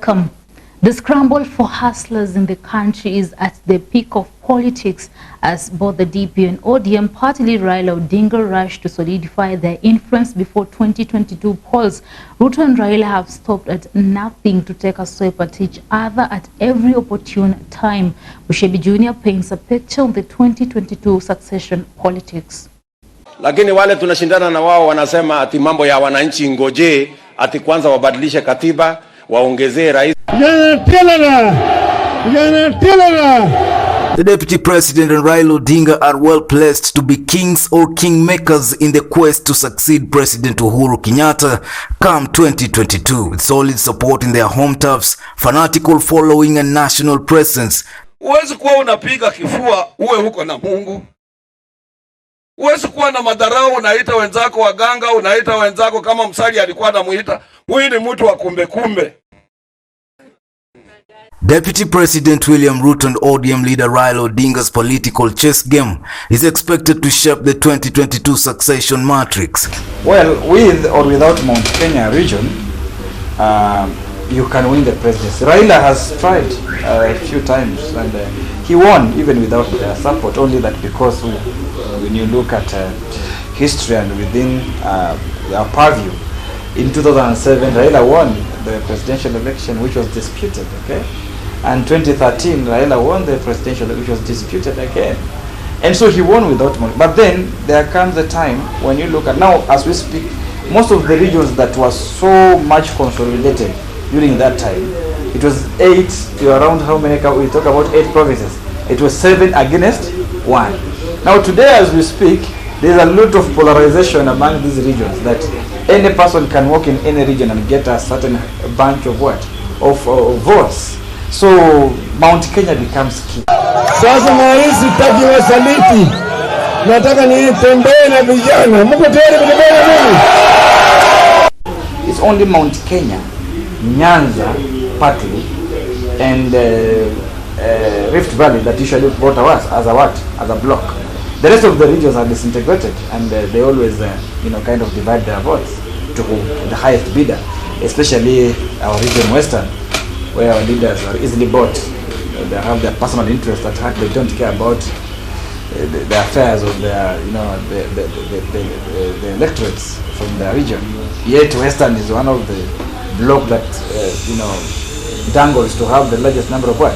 Welcome. The scramble for hustlers in the country is at the peak of politics as both the DP and ODM party leader Raila Odinga rush to solidify their influence before 2022 polls. Ruto and Raila have stopped at nothing to take a swipe at each other at every opportune time. Bushebi Jr. paints a picture of the 2022 succession politics. Lakini wale tunashindana na wao wanasema ati mambo ya wananchi ngoje, ati kwanza wabadilishe katiba, waongezee rais. The Deputy President and Raila Odinga are well placed to be kings or kingmakers in the quest to succeed President Uhuru Kenyatta come 2022 with solid support in their home turfs, fanatical following and national presence. Uwezi kuwa unapiga kifua uwe huko na Mungu. Uwezi kuwa na madharau, unaita wenzako waganga, unaita wenzako kama Msali alikuwa anamuita, huyu ni mtu wa kumbe kumbe. Deputy President William Ruto and ODM leader Raila Odinga's political chess game is expected to shape the 2022 succession matrix. Well, with or without Mount Kenya region, you can win the presidency. Raila has tried a few times and he won even without their support, only that because when you look at history and within our purview, in 2007 Raila won the presidential election which was disputed, okay? And 2013 Raila won the presidential which was disputed again. And so he won without money. But then there comes a time when you look at now as we speak, most of the regions that were so much consolidated during that time, it was 8 to around how many, we talk about 8 provinces. It was 7 against 1. Now today as we speak, there's a lot of polarization among these regions that any person can walk in any region and get a certain bunch of what? Of votes. So Mount Kenya becomes key. Sasa maisi taki wasaliti. Nataka nitembee na vijana. Mko tayari kutembea na mimi? It's only Mount Kenya, Nyanza, partly, and Rift Valley that usually vote us as a what? As a block. The rest of the regions are disintegrated and they always kind of divide their votes to the highest bidder, especially our region Western, where our leaders are easily bought. They have their personal interests at heart. They don't care about the affairs of their, the electorates from their region. Yet Western is one of the bloc that, dangles to have the largest number of what?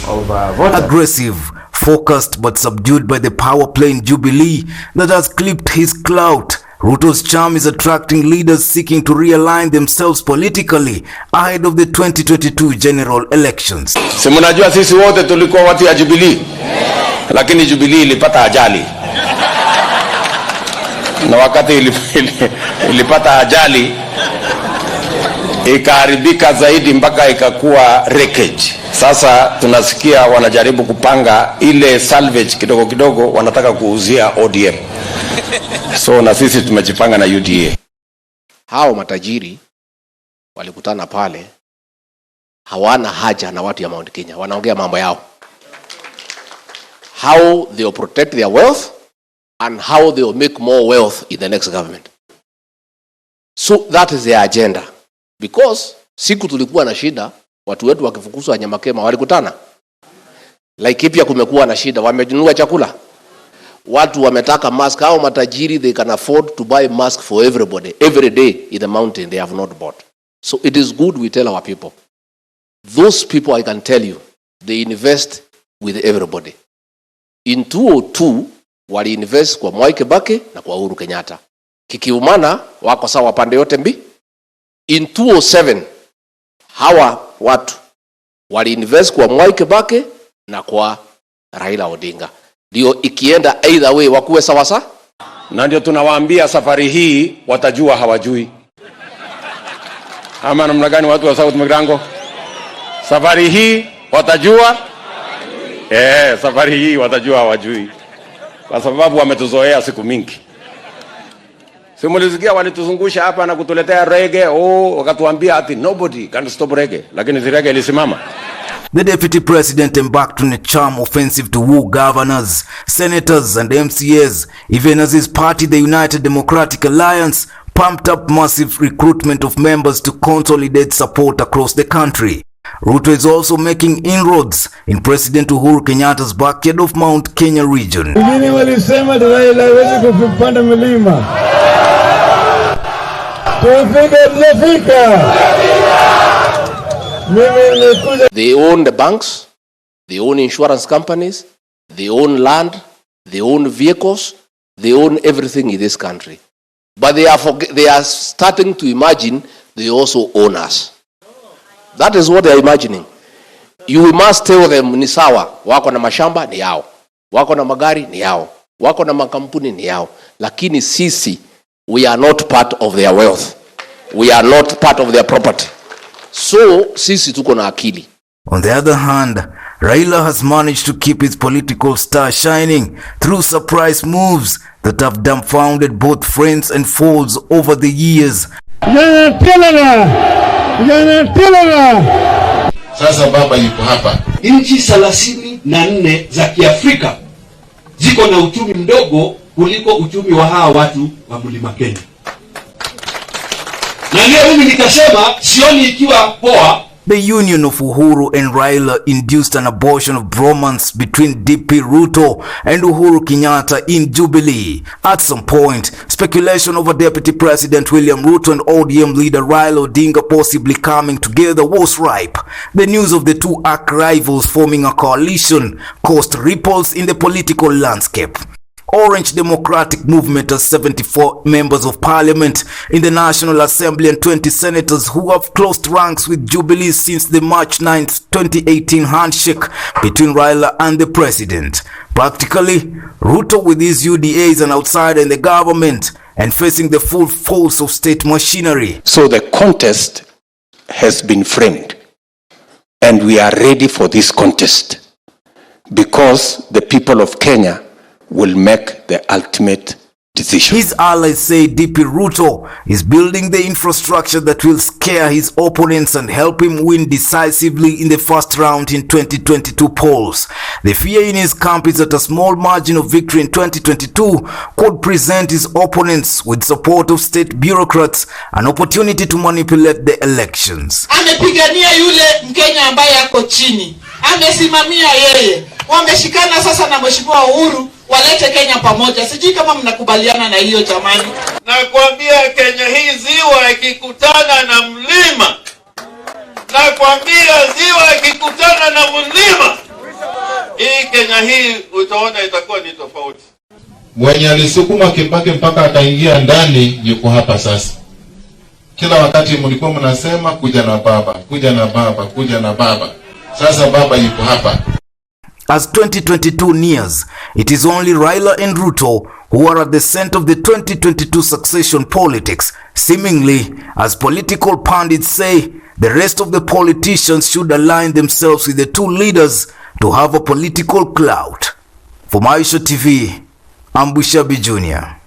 Of voters. Aggressive, focused but subdued by the power play in Jubilee that has clipped his clout. Ruto's charm is attracting leaders seeking to realign themselves politically ahead of the 2022 general elections. Si mnajua sisi wote tulikuwa watu ya Jubilee. Lakini Jubilee ilipata ajali. Na wakati ilipata ajali ikaharibika zaidi mpaka ikakuwa wreckage. Sasa tunasikia wanajaribu kupanga ile salvage kidogo kidogo, wanataka kuuzia ODM. So na sisi tumejipanga na UDA. Hao matajiri walikutana pale, hawana haja na watu ya Mount Kenya, wanaongea mambo yao. How they will protect their wealth and how they will make more wealth in the next government. So that is their agenda. Because siku tulikuwa na shida, watu wetu wakifukuzwa Nyamakema walikutana. Laikipia kumekuwa na shida, wamenunua chakula. Watu wametaka mask, hao matajiri they can afford to buy mask for everybody. Every day in the mountain they have not bought. So it is good we tell our people. Those people I can tell you, they invest with everybody. In 2002, wali invest kwa Mwai Kibaki na kwa Uhuru Kenyatta. Kikiumana wako sawa pande yote mbi. In 2007, hawa watu wali invest kwa Mwai Kibaki na kwa Raila Odinga. Ndio ikienda either way wakuwe sawa sawa. Na ndio tunawaambia safari hii watajua hawajui. Ama namna gani watu wa South Migrango? Safari hii watajua? Safari hii watajua hawajui. Kwa sababu wametuzoea siku mingi. Simulisikia walituzungusha hapa na kutuletea reggae, wakatuambia ati nobody can stop reggae, lakini si reggae ilisimama. The Deputy President embarked on a charm offensive to woo governors, senators and MCAs, even as his party, the United Democratic Alliance, pumped up massive recruitment of members to consolidate support across the country. Ruto is also making inroads in President Uhuru Kenyatta's backyard of Mount Kenya region. Wengine walisema Raila hawezi kupanda milima. They own the banks, they own insurance companies, they own land, they own vehicles, they own everything in this country. But they are starting to imagine they also own us. That is what they are imagining. You must tell them ni sawa, wako na mashamba ni yao, wako na magari ni yao, wako na makampuni ni yao, lakini sisi, we are not part of their wealth. We are not part of their property. So sisi tuko na akili. On the other hand, Raila has managed to keep his political star shining through surprise moves that have dumbfounded both friends and foes over the years. Sasa baba yuko hapa. Nchi 34 za Kiafrika ziko na uchumi mdogo kuliko uchumi wa hawa watu wa Mlima Kenya. Na leo mimi nikasema sioni ikiwa poa. The union of Uhuru and Raila induced an abortion of bromance between DP Ruto and Uhuru Kenyatta in Jubilee. At some point, speculation over Deputy President William Ruto and ODM leader Raila Odinga possibly coming together was ripe. The news of the two arch rivals forming a coalition caused ripples in the political landscape. Orange Democratic Movement has 74 members of parliament in the National Assembly and 20 senators who have closed ranks with Jubilee since the March 9, 2018 handshake between Raila and the president. Practically, Ruto with his UDA is an outsider in the government and facing the full force of state machinery. So the contest has been framed, and we are ready for this contest because the people of Kenya will make the ultimate decision. His allies say DP Ruto is building the infrastructure that will scare his opponents and help him win decisively in the first round in 2022 polls. The fear in his camp is that a small margin of victory in 2022 could present his opponents, with support of state bureaucrats, an opportunity to manipulate the elections. Amepigania yule Mkenya ambaye yako chini. Amesimamia yeye. Wameshikana sasa na Mheshimiwa Uhuru walete Kenya pamoja. Sijui kama mnakubaliana na hiyo jamani. Nakwambia Kenya hii ziwa ikikutana na mlima. Nakwambia ziwa ikikutana na mlima. Hii Kenya hii utaona itakuwa ni tofauti. Mwenye alisukuma Kibaki mpaka akaingia ndani yuko hapa sasa. Kila wakati mlikuwa mnasema kuja na baba, kuja na baba, kuja na baba. Sasa baba yuko hapa. As 2022 nears, it is only Raila and Ruto who are at the center of the 2022 succession politics. Seemingly, as political pundits say, the rest of the politicians should align themselves with the two leaders to have a political clout. For Maisha TV, I'm Bushabi Jr.